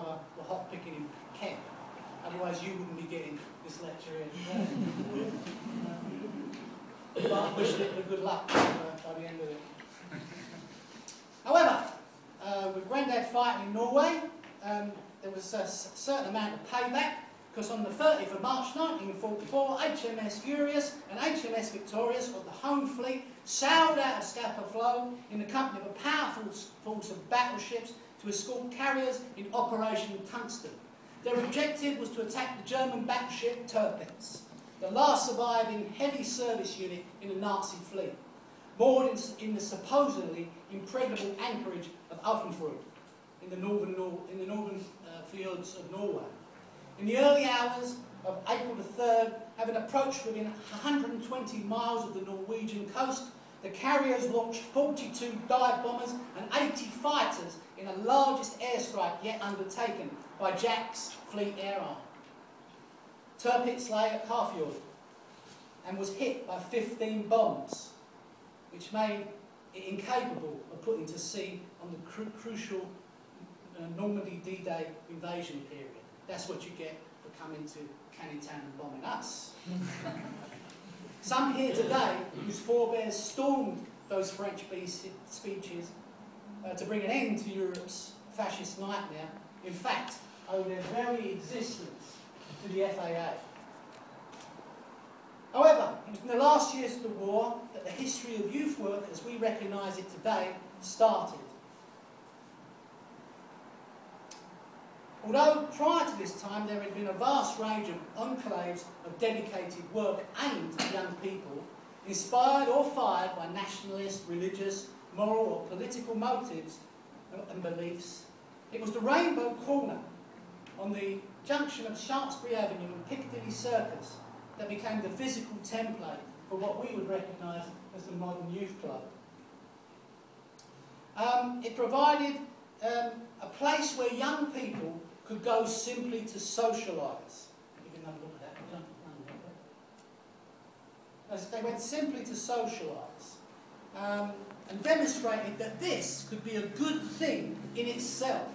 were hot picking in Kent. Otherwise you wouldn't be getting this lecture in. But I wished it good luck by the end of it. However, with Grandad fighting in Norway, there was a certain amount of payback, because on the 30th of March 1944, HMS Furious and HMS Victorious of the Home Fleet sailed out of Scapa Flow in the company of a powerful force of battleships to escort carriers in Operation Tungsten. Their objective was to attack the German battleship Tirpitz, the last surviving heavy service unit in the Nazi fleet, moored in the supposedly impregnable anchorage of Alfenfrud in the northern fjords of Norway. In the early hours of April the 3rd, having approached within 120 miles of the Norwegian coast, the carriers launched 42 dive bombers and 80 fighters in the largest airstrike yet undertaken by Jack's Fleet Air Arm. Tirpitz lay at Kafjord and was hit by 15 bombs, which made it incapable of putting to sea on the crucial Normandy D-Day invasion period. That's what you get for coming to Canning Town and bombing us. Some here today, whose forebears stormed those French speeches to bring an end to Europe's fascist nightmare, in fact, owe their very existence to the FAA. However, it was in the last years of the war that the history of youth work, as we recognise it today, started. Although prior to this time there had been a vast range of enclaves of dedicated work aimed at young people, inspired or fired by nationalist, religious, moral or political motives and beliefs, it was the Rainbow Corner on the junction of Shaftesbury Avenue and Piccadilly Circus that became the physical template for what we would recognise as the modern youth club. It provided a place where young people could go simply to socialise. They went simply to socialise and demonstrated that this could be a good thing in itself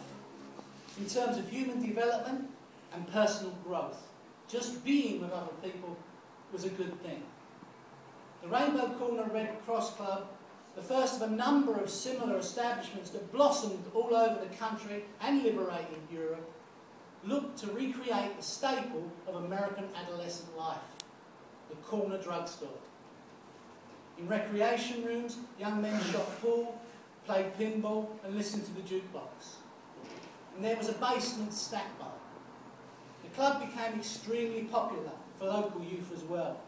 in terms of human development and personal growth. Just being with other people was a good thing. The Rainbow Corner Red Cross Club, the first of a number of similar establishments that blossomed all over the country and liberated Europe, looked to recreate the staple of American adolescent life, the corner drugstore. In recreation rooms, young men shot pool, played pinball and listened to the jukebox. And there was a basement snack bar. The club became extremely popular for local youth as well,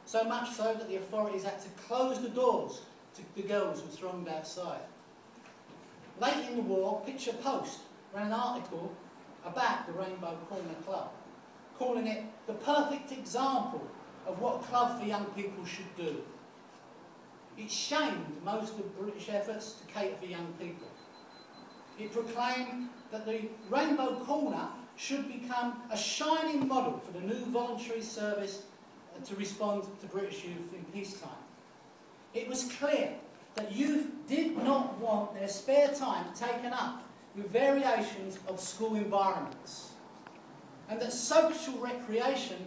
so much so that the authorities had to close the doors to the girls who thronged outside. Late in the war, Picture Post ran an article about the Rainbow Corner Club, calling it the perfect example of what club for young people should do. It shamed most of British efforts to cater for young people. It proclaimed that the Rainbow Corner should become a shining model for the new voluntary service to respond to British youth in peacetime. It was clear that youth did not want their spare time taken up with variations of school environments, and that social recreation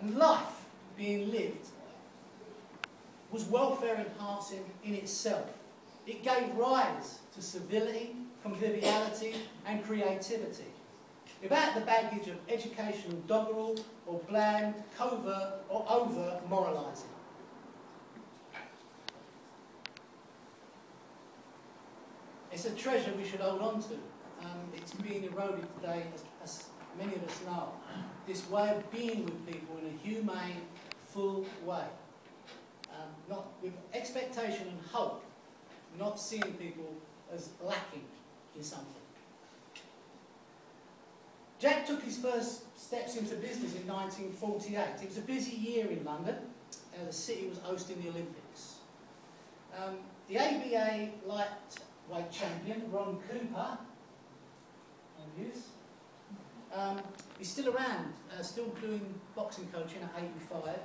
and life being lived was welfare enhancing in itself. It gave rise to civility, conviviality and creativity, without the baggage of educational doggerel or bland, covert or overt moralising. It's a treasure we should hold on to. It's being eroded today, as many of us know. This way of being with people in a humane, full way. Not with expectation and hope, not seeing people as lacking in something. Jack took his first steps into business in 1948. It was a busy year in London. The city was hosting the Olympics. The ABA lightweight champion, Ron Cooper, he's still around, still doing boxing coaching at 85.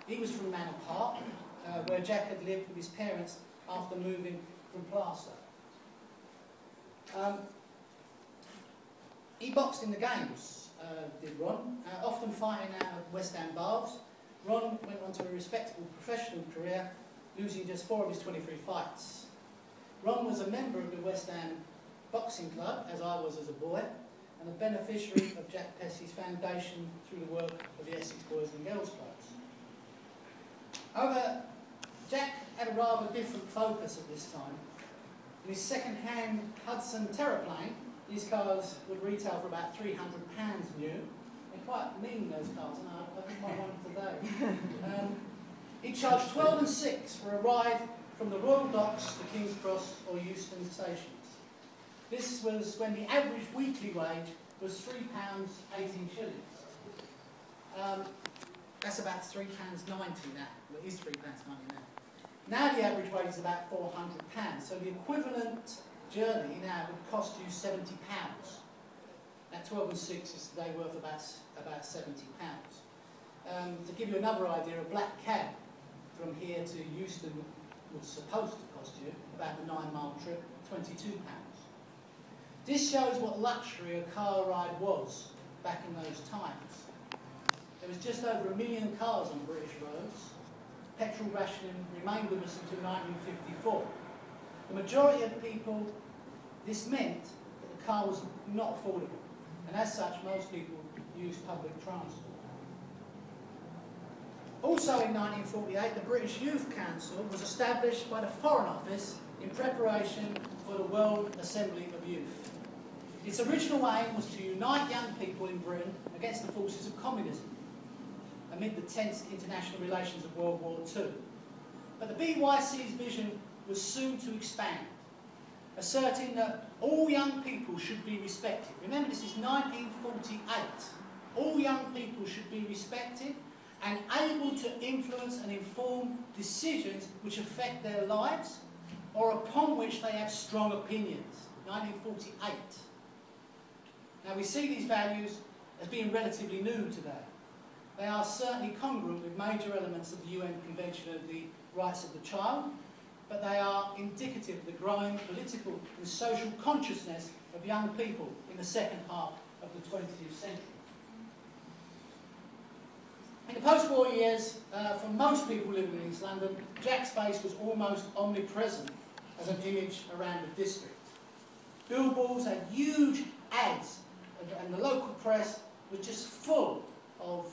He was from Manor Park, where Jack had lived with his parents after moving from Plaster. boxed in the games, did Ron, often fighting out of West Ham bars. Ron went on to a respectable professional career, losing just 4 of his 23 fights. Ron was a member of the West Ham Boxing Club, as I was as a boy, and a beneficiary of Jack Petchey's foundation through the work of the Essex Boys and Girls Clubs. However, Jack had a rather different focus at this time. In his second-hand Hudson Terraplane, these cars would retail for about £300 new. They're quite mean, those cars, and I think I want one today. He charged 12 and 6 for a ride from the Royal Docks to King's Cross or Euston stations. This was when the average weekly wage was £3.18. That's about £3.90 now. Well, it is £3.90 now. Now the average wage is about £400. So the equivalent journey now would cost you £70. That 12 and 6 is today worth about £70. To give you another idea, a black cab from here to Euston was supposed to cost you about the 9-mile trip, £22. This shows what luxury a car ride was back in those times. There was just over 1 million cars on British roads. Petrol rationing remained with us until 1954. The majority of people, this meant that the car was not affordable, and as such most people used public transport. Also in 1948, the British Youth Council was established by the Foreign Office in preparation for the World Assembly of Youth. Its original aim was to unite young people in Britain against the forces of communism amid the tense international relations of World War II. But the BYC's vision was soon to expand, asserting that all young people should be respected. Remember, this is 1948. All young people should be respected and able to influence and inform decisions which affect their lives or upon which they have strong opinions. 1948. Now we see these values as being relatively new today. They are certainly congruent with major elements of the UN Convention of the Rights of the Child, but they are indicative of the growing political and social consciousness of young people in the second half of the 20th century. In the post-war years, for most people living in East London, Jack's face was almost omnipresent as an image around the district. Billboards had huge ads, and the local press was just full of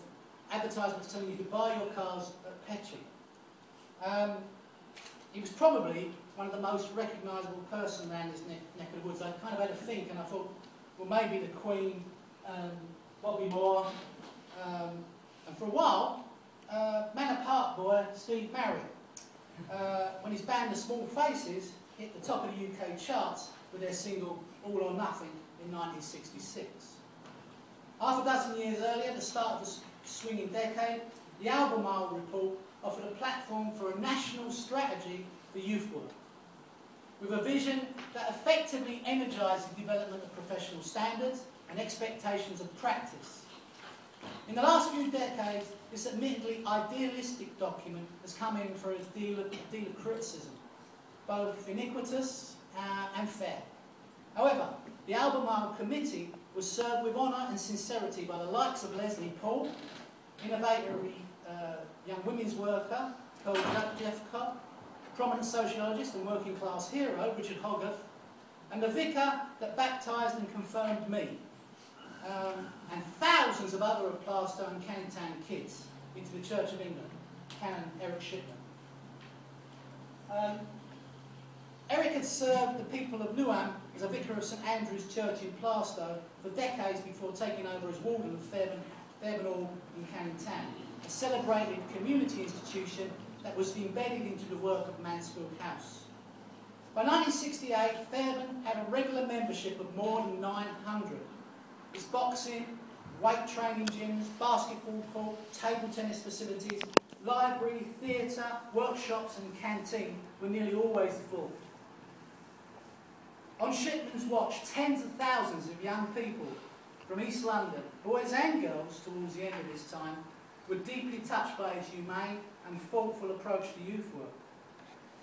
advertisements telling you to buy your cars at Petchey. He was probably one of the most recognisable person around this neck of the woods. I kind of had to think, and I thought, well, maybe the Queen, Bobby Moore, and for a while, Manor Park boy Steve Marriott, when his band The Small Faces hit the top of the UK charts with their single All or Nothing in 1966. Half a dozen years earlier, the start of the swinging decade, the Albemarle Report offered a platform for a national strategy for youth work, with a vision that effectively energised the development of professional standards and expectations of practice. In the last few decades, this admittedly idealistic document has come in for a deal of criticism, both iniquitous and fair. However, the Albemarle Committee was served with honour and sincerity by the likes of Leslie Paul, innovatory young women's worker called Jeff Cobb, prominent sociologist and working class hero Richard Hogarth, and the vicar that baptised and confirmed me, and thousands of other of Plaistow and Canning Town kids into the Church of England, Canon Eric Shipman. Eric had served the people of Newham as a vicar of St Andrew's Church in Plaistow for decades before taking over as warden of Fairburn Hall in Canning Town, a celebrated community institution that was embedded into the work of Mansfield House. By 1968, Fairburn had a regular membership of more than 900. Its boxing, weight training gyms, basketball court, table tennis facilities, library, theatre, workshops and canteen were nearly always full. On Shipman's watch, tens of thousands of young people from East London, boys and girls towards the end of this time, were deeply touched by his humane and thoughtful approach to youth work.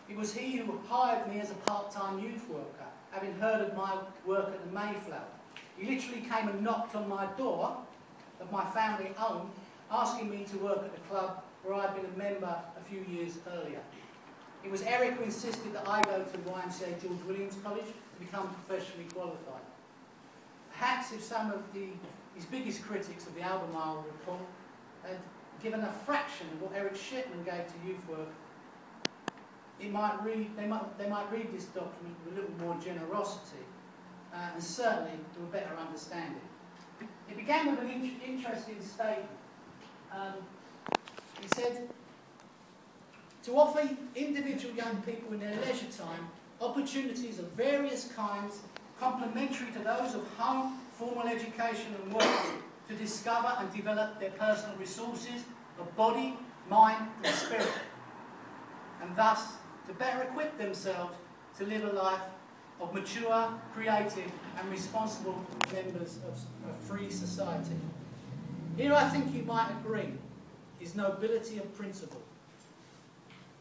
It was he who hired me as a part-time youth worker, having heard of my work at the Mayflower, He literally came and knocked on my door of my family home, asking me to work at the club where I'd been a member a few years earlier. It was Eric who insisted that I go to YMCA George Williams College to become professionally qualified. Perhaps if some of his biggest critics of the album I'll recall had given a fraction of what Eric Shipman gave to youth work, they might read this document with a little more generosity and certainly with a better understanding. It began with an interesting statement. He said, to offer individual young people in their leisure time opportunities of various kinds complementary to those of home, formal education and work to discover and develop their personal resources of body, mind and spirit, and thus to better equip themselves to live a life of mature, creative and responsible members of a free society. Here I think you might agree is nobility of principle.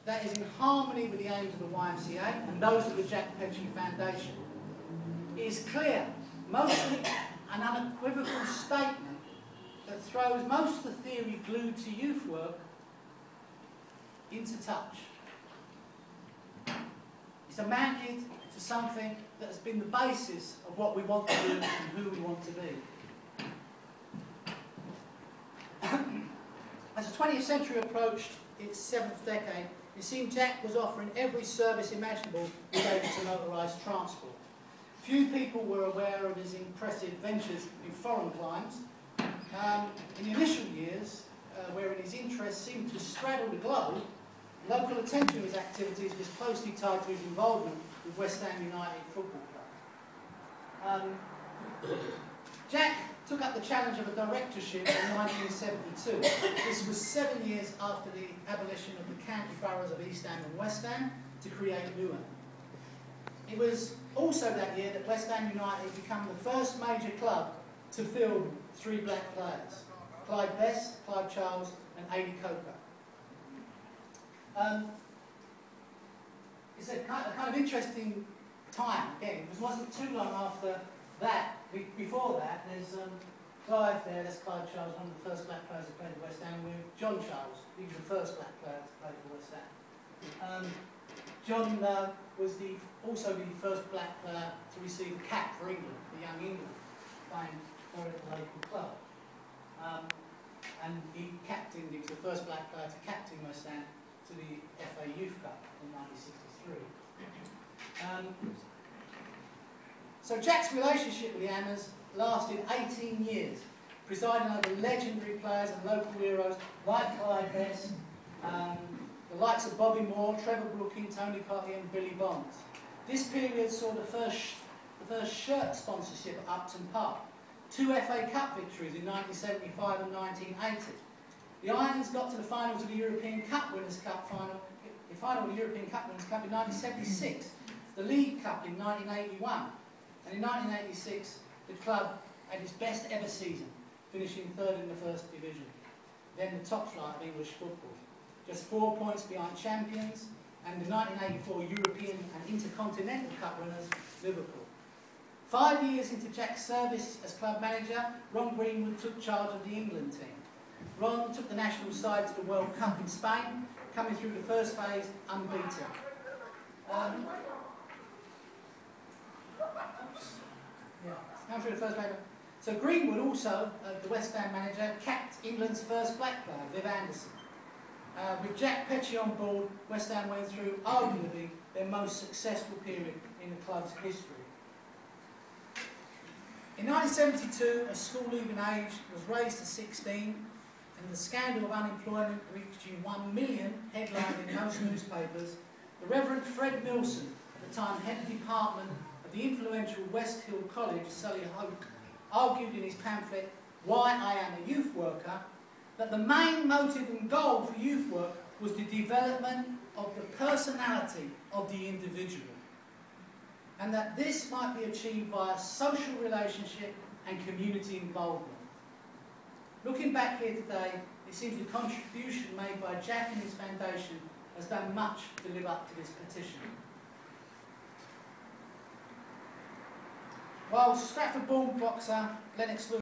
That is in harmony with the aims of the YMCA and those of the Jack Petchey Foundation. It is clear, mostly an unequivocal statement that throws most of the theory glued to youth work into touch. It's amounted to something that has been the basis of what we want to do and who we want to be. As the 20th century approached its 7th decade, it seemed Jack was offering every service imaginable related to motorised transport. Few people were aware of his impressive ventures in foreign climes. In the initial years, wherein his interests seemed to straddle the globe, local attention to his activities was closely tied to his involvement with West Ham United Football Club. Jack took up the challenge of a directorship in 1972. This was 7 years after the abolition of the county boroughs of East Ham and West Ham to create Newham. It was also that year that West Ham United became the first major club to field 3 black players: Clyde Best, Clyde Charles and Adi Coker. It's a kind of interesting time, again, because it wasn't too long after that, before that, there's Clive there, that's Clyde Charles, one of the first black players who played for West Ham, with John Charles, he was the first black player to play for West Ham. John was also the first black player to receive a cap for England, for Young England, playing for a local club. And he was the first black player to captain West Ham to the FA Youth Cup in 1963. So Jack's relationship with the Hammers lasted 18 years, presiding over legendary players and local heroes like Clyde Best, the likes of Bobby Moore, Trevor Brooking, Tony Cottee and Billy Bonds. This period saw the first shirt sponsorship at Upton Park, 2 FA Cup victories in 1975 and 1980. The Irons got to the finals of the European Cup Winners' Cup final, the final of the European Cup Winners' Cup in 1976, the League Cup in 1981, and in 1986 the club had its best ever season, finishing 3rd in the 1st division, then the top flight of English football, just 4 points behind champions and the 1984 European and Intercontinental Cup winners, Liverpool. 5 years into Jack's service as club manager, Ron Greenwood took charge of the England team. Ron took the national side to the World Cup in Spain, coming through the first phase unbeaten. Come through the first phase. So Greenwood also, the West Ham manager, capped England's first black player, Viv Anderson. With Jack Petchey on board, West Ham went through arguably their most successful period in the club's history. In 1972, a school-leaving age was raised to 16, and the scandal of unemployment reaching 1 million, headlined in most newspapers. The Reverend Fred Milson, at the time head of department of the influential West Hill College, Solihull, argued in his pamphlet, Why I Am a Youth Worker, that the main motive and goal for youth work was the development of the personality of the individual, and that this might be achieved via social relationship and community involvement. Looking back here today, it seems the contribution made by Jack and his foundation has done much to live up to this petition. Well, Stratford-born boxer Lennox